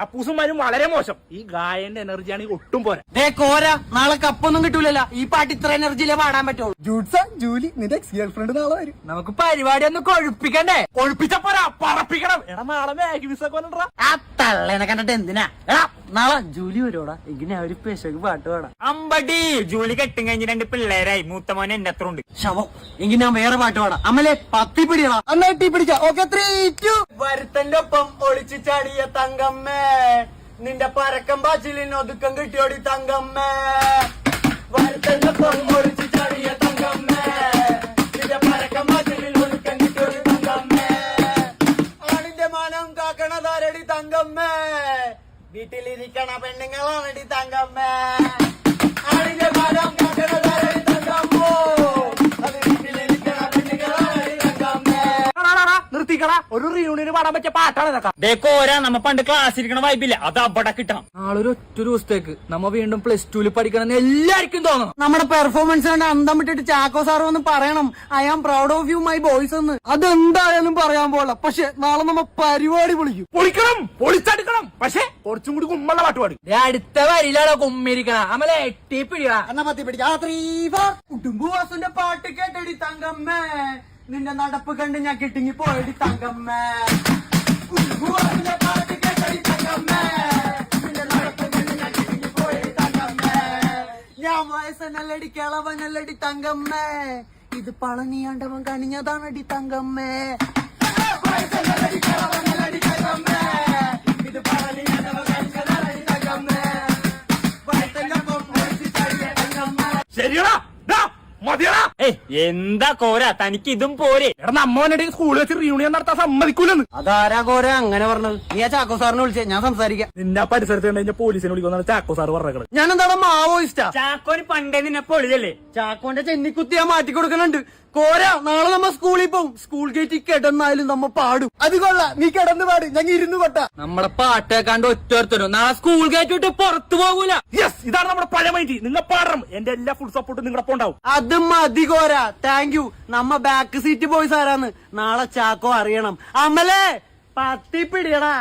അപ്പൂസുമാരും വളരെ മോശം. ഈ ഗായന്റെ എനർജി ആണെങ്കിൽ ഒട്ടും പോരാ. കോര നാളെ കപ്പൊന്നും കിട്ടൂലല്ലോ. ഈ പാട്ട് ഇത്ര എനർജിയിലേ പാടാൻ പറ്റുള്ളൂ. ജൂഡ്സ ജൂലി നിന്റെ എക്സ് ഗേൾ ഫ്രണ്ട് നാളെ വരും. നമുക്ക് പരിപാടി ഒന്ന് കൊഴുപ്പിക്കണ്ടേ? കൊഴുപ്പിച്ച പോരാ, പറപ്പിക്കണം. എടാ നാളെ മാഗ്നിസൊക്കെ ആ തള്ളേനെ കണ്ടിട്ട് എന്തിനാ? എടാ നാളെ ജൂലി വരുവാടാ. എങ്ങനെ ഒരു പെശക് പാട്ട് പാടാം. അമ്പടി ജോലി കെട്ടും കഴിഞ്ഞ് 2 പിള്ളേരായി. മൂത്തമോനെ എന്റെ അത്ര ഉണ്ട്. ശവം. എങ്കിൽ ഞാൻ വേറെ പാട്ട് പാടാം. അമ്മലെ പത്തി പിടിയടാ. അന്നാ എട്ടി പിടിക്കാം. ഓക്കെ 3, 2. വരുത്തന്റെ ഒപ്പം ഒളിച്ചു ചാടിയ തങ്കമ്മേ, നിന്റെ പരക്കം പാച്ചിലിന് ഒതുക്കം കിട്ടിയോടി തങ്കമ്മേ. വരുത്തന്റെ ഒപ്പം ഒളിച്ചു ചാടിയ തങ്കമ്മേ, നിന്റെ പരക്കം പാച്ചിലിന് ഒതുക്കം കിട്ടിയോടി തങ്കമ്മേ. ആണിന്റെ മാനം കാക്കണതാരടി തങ്കമ്മേ, വീട്ടിലിരിക്കണ പെണ്ണുങ്ങളാണടി തങ്കമ്മേ. ആണിന്റെ മാനം കാക്കണതാരടി തങ്കമ്മോ, അത് വീട്ടിലിരിക്കണ പെണ്ണുങ്ങളാണടി തങ്കമ്മേ. നിർത്തിക്കടാ. ഒരു റിയൂണിയന് പാടാൻ പറ്റിയ പാട്ടാണ് ഇതൊക്കെ. കോരാ നമ്മ പണ്ട് ക്ലാസ് ഇരിക്കണ വൈബില്ല, അത് അവിടെ കിട്ടണം. നാളൊരു ഒറ്റ ദിവസത്തേക്ക് നമ്മ വീണ്ടും +2 പഠിക്കണം എല്ലാവർക്കും തോന്നണം. നമ്മുടെ പെർഫോമൻസ് കണ്ട് അന്തം വിട്ടിട്ട് ചാക്കോ സാർ ഒന്ന് പറയണം, I am proud of you my boys എന്ന്. അതെന്തായാലും പറയാൻ പോല. പക്ഷെ നാളെ നമ്മ പരിപാടി പൊളിക്കും. പൊളിക്കണം, പൊളിച്ചെടുക്കണം. പക്ഷെ കുറച്ചും കൂടി കുമ്മള്ള പാട്ട് പാടും. അടുത്ത വരിയിലാണോ കുമ്മിരിക്കണ. അമ്മലെ എട്ടി പിടിയാ. എന്നാ പത്തി പിടിക്കാം. 3, 4. കുടുംബവാസുന്റെ പാട്ട് കേട്ടടി തങ്കമ്മേ, നിന്റെ നടപ്പ് കണ്ട് ഞാൻ കിട്ടിങ്ങി പോയടി തങ്കമ്മേ. കുടുംബവാസുന്റെ പാട്ട് കേട്ടടി തങ്കമ്മേ, നിന്റെ നടപ്പ് കണ്ട് ഞാൻ കിട്ടിങ്ങി പോയടി തങ്കമ്മേ. ഞാൻ വയസ്സനല്ലടി കിളവനല്ലടി തങ്കമ്മേ, ഇത് പളനിയാണ്ടവൻ കണിഞ്ഞതാണടി തങ്കമ്മേ. വയസ്സനല്ലടി കിളവനല്ലടി തങ്കമ്മേ, ഇത് പളനിയാണ്ടവൻ കണിഞ്ഞതാണടി തങ്കമ്മേ. വയസ്സന്റെ ഒപ്പം ഒളിച്ചു ചാടിയ തങ്കമ്മേ. ശരിയടാ, മതിയടാ. എന്താ കോര തനിക്ക് ഇതും പോരെ? എടാ നമ്മോനെ സ്കൂളിൽ വെച്ച് റിയൂണിയൻ നടത്താൻ സമ്മതിക്കൂലെന്ന്. അതാരാ കോര അങ്ങനെ പറഞ്ഞത്? നീ ആ ചാക്കോ സാറിനെ വിളിച്ചേ, ഞാൻ സംസാരിക്കാം. നിന്നെ പരിസരത്ത് കണ്ടു പോലീസിനെ വിളിക്കുന്ന ചാക്കോ സാർ പറഞ്ഞത്. ഞാൻ എന്താണ് മാവോയിസ്റ്റാ? ചാക്കോന് പണ്ടേ നിന്നെ പൊളിയല്ലേ? ചാക്കോന്റെ ചെന്നിക്കുത്തി ഞാൻ മാറ്റി കൊടുക്കുന്നുണ്ട്. കോര നാളെ നമ്മ സ്കൂളിൽ പോവും. സ്കൂൾ ഗേറ്റിൽ കിടന്നാലും നമ്മ പാടും. അത് കൊള്ളാം. നീ കിടന്ന് പാട്, ഞങ്ങൾ ഇരുന്ന് പട്ട. നമ്മുടെ പാട്ടേക്കാണ്ട് ഒറ്റൊരുത്തരും നാളെ സ്കൂൾ ഗേറ്റ് വിട്ട് പുറത്തു പോകൂല. യെസ്, ഇതാണ് നമ്മുടെ പഴയ മൈൻഡ്. നിങ്ങൾ പാടണം. എന്റെ എല്ലാ ഫുൾ സപ്പോർട്ടും നിങ്ങളുടെ ഒപ്പം ഉണ്ടാവും. അത് മതി കോര, താങ്ക് യു. നമ്മ ബാക്ക് സീറ്റ് ബോയ്സ് ആരാന്ന് നാളെ ചാക്കോ അറിയണം. അമലേ പത്തി പിടിയടാ.